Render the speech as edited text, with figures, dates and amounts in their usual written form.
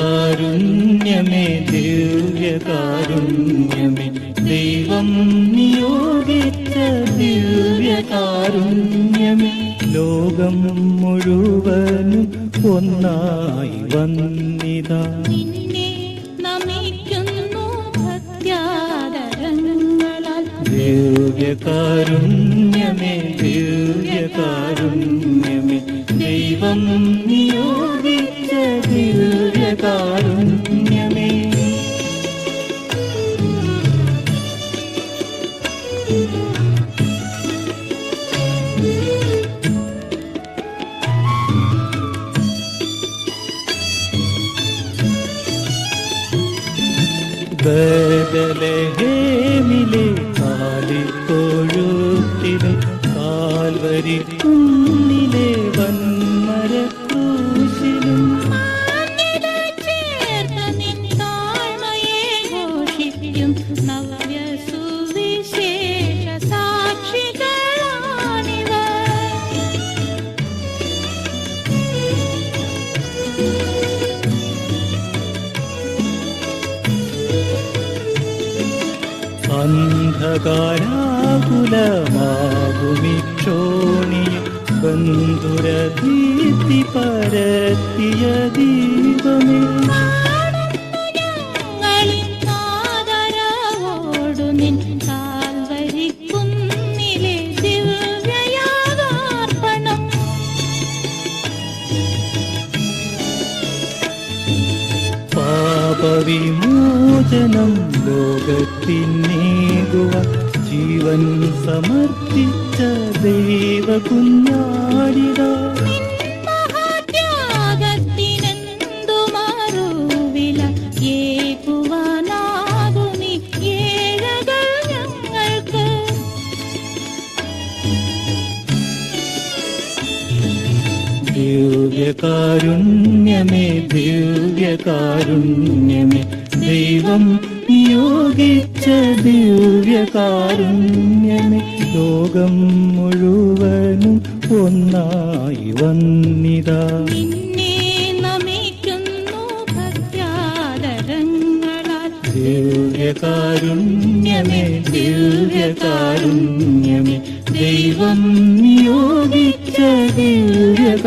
ദിവ്യകാരുണ്യമേ ദിവ്യകാരുണ്യമേ ദൈവം നിയോഗിച്ച ദിവ്യകാരുണ്യമേ ലോകം മുഴുവനും ഒന്നായി വന്നിതാ നിന്നെ നമിക്കുന്നു ഭക്ത്യാദരങ്ങളാൽ ദിവ്യകാരുണ്യമേ ദിവ്യകാരുണ്യമേ ദൈവം നിയോഗിച്ച ദിവ്യകാരുണ്യമേ ബേത്ലഹേമിലെ കാലിത്തൊഴുത്തിലും കാൽവരി കുന്നിലെ വന്മരക്രൂശിലും ചേർത്ത നിൻ താഴ്മയെ ഘോഷിക്കും നവ്യ സുവിശേഷ സാക്ഷികളാണിവർ അന്ധകാരാകുലമാകുമിക്ഷോണിയിൽ ബന്ധുരദീപ്തി പരത്തിയ ദീപമേ ഞങ്ങളിന്നാദരവോടു നിൻ കാൽവരിക്കുന്നിലെ ദിവ്യയാഗാർപ്പണം പാപവിമോചനം ലോകത്തിനേകുവാൻ ജീവൻ സമർപ്പിച്ച ദൈവകുഞ്ഞാടിതാ മഹാത്യാഗത്തിനെന്തു മറുവില ഏകുവാനാകുമി ഏഴകൾ ഞങ്ങൾക്ക് ദിവ്യകാരുണ്യമേ ദിവ്യകാരുണ്യമേ ദൈവം നിയോഗിച്ച ദിവ്യകാരുണ്യമേ ലോകം മുഴുവനും ഒന്നായി വന്നിതാ നിന്നെ നമിക്കുന്നു ഭക്ത്യാദരങ്ങളാൽ ദിവ്യകാരുണ്യമേ ദിവ്യകാരുണ്യമേ ദൈവം നിയോഗിച്ച ദിവ്യകാരുണ്യമേ